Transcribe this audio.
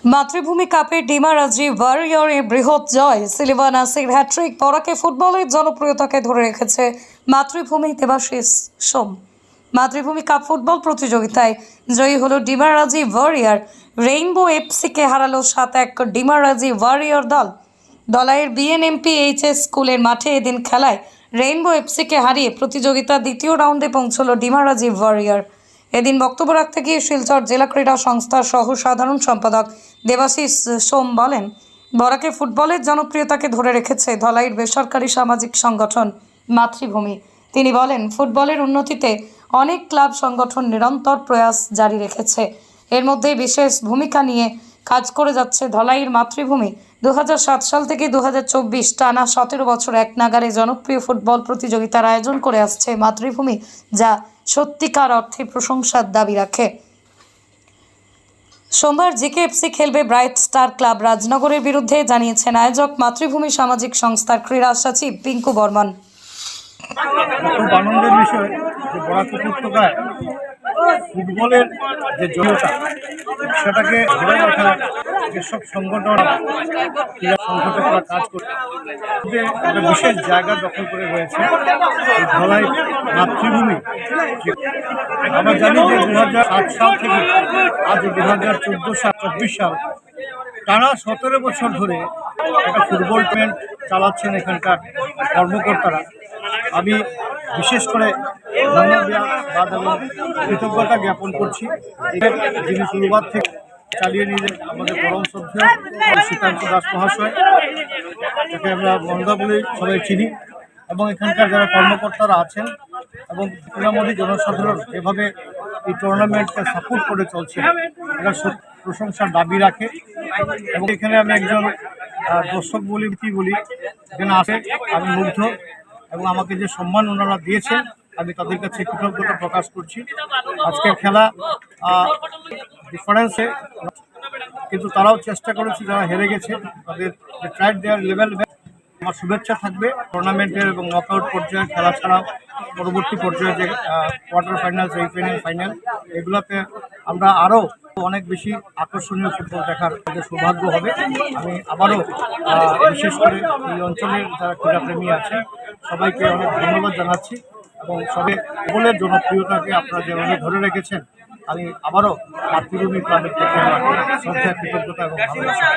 মাতৃভূমি কাপে ডিমারাজি ওয়ারিয়রে বৃহৎ জয়, সিলভা নাসির হ্যাট্রিক। বরাকে ফুটবলের জনপ্রিয়তাকে ধরে রেখেছে মাতৃভূমি। দেবাশিস সোম। মাতৃভূমি কাপ ফুটবল প্রতিযোগিতায় জয়ী হলো ডিমারাজি ওয়ারিয়র। রেইনবো এফসিকে হারালো 7-1 ডিমারাজি ওয়ারিয়র দল। দলাইয়ের বিএনএমপিএইচএস স্কুলের মাঠে এদিন খেলায় রেইনবো এফসিকে হারিয়ে প্রতিযোগিতার দ্বিতীয় রাউন্ডে পৌঁছল ডিমারাজি ওয়ারিয়র। এদিন বক্তব্য রাখতে গিয়ে শিলচর জেলা ক্রীড়া সংস্থার সহ সাধারণ সম্পাদক দেবাশিস সোম বলেন, বরাকে ফুটবলের জনপ্রিয়তাকে ধরে রেখেছে ধলাইয়ের বেসরকারি সামাজিক সংগঠন মাতৃভূমি। তিনি বলেন, ফুটবলের উন্নতিতে অনেক ক্লাব সংগঠন নিরন্তর প্রয়াস জারি রেখেছে। এর মধ্যে বিশেষ ভূমিকা নিয়ে কাজ করে যাচ্ছে ধলাইয়ের মাতৃভূমি। 2007 সাল থেকে 2024 টানা 17 বছর এক নাগারে জনপ্রিয় ফুটবল প্রতিযোগিতার আয়োজন করে আসছে মাতৃভূমি, যা সত্যিকার অর্থে প্রশংসার দাবি রাখে। সোমবার জেকেএফসি খেলবে ব্রাইট স্টার ক্লাব রাজনগরের বিরুদ্ধে, জানিয়েছেন আয়োজক মাতৃভূমি সামাজিক সংস্থার ক্রীড়া সচিব পিঙ্কু বর্মন। খুব আনন্দের বিষয় যে বরাক উপত্যকায় ফুটবলের যে জনতা সেটাকে ধরে রাখার যেসব সংগঠন ক্রীড়া সংগঠকরা কাজ করছে একটা বিশেষ জায়গা দখল করে রয়েছে এই ধলাই মাতৃভূমি। আমরা জানি যে 2007 সাল থেকে আজ 2024 সাল টানা 17 বছর ধরে একটা ফুটবল টুর্নামেন্ট চালাচ্ছেন এখানকার কর্মকর্তারা। আমি বিশেষ করে ধন্যবাদ এবং কৃতজ্ঞতা জ্ঞাপন করছি যিনি শুরুবাত থেকে চালিয়ে নিলেন আমাদের পরম শ্রদ্ধেয় শ্রীকান্ত দাস মহাশয়, যাকে আমরা বন্ধা বলে সবাই চিনি, এবং এখানকার যারা কর্মকর্তারা আছেন এবং মোটামুটি জনসাধারণ এভাবে এই টুর্নামেন্টকে সাপোর্ট করে চলছে, এটা প্রশংসার দাবি রাখে। এবং এখানে আমি একজন দর্শক বলি এখানে আসে আমি মুগ্ধ, এবং আমাকে যে সম্মান ওনারা দিয়েছেন আমি তাদের কাছে কৃতজ্ঞতা প্রকাশ করছি। আজকের খেলা ডিফারেন্সে, কিন্তু তারাও চেষ্টা করেছে, যারা হেরে গেছে তাদের ট্রাইড দেওয়ার লেভেল। আমার শুভেচ্ছা থাকবে টুর্নামেন্টের এবং নকআউট পর্যায়ে খেলা ছাড়াও পরবর্তী পর্যায়ে যে কোয়ার্টার ফাইনাল, সেমিফাইনাল, ফাইনাল, এগুলোতে আমরা আরও অনেক বেশি আকর্ষণীয় ফুটবল দেখার যে সৌভাগ্য হবে। আমি আবারও বিশেষ করে এই অঞ্চলের যারা ক্রীড়াপ্রেমী আছে সবাইকে অনেক ধন্যবাদ জানাচ্ছি, এবং সবে ফুটবলের জনপ্রিয়তাকে আপনারা যেভাবে ধরে রেখেছেন আমি আবারও মাতৃভূমি ক্লাবের প্রতি আমার শ্রদ্ধা, কৃতজ্ঞতা এবং ভালোবাসা।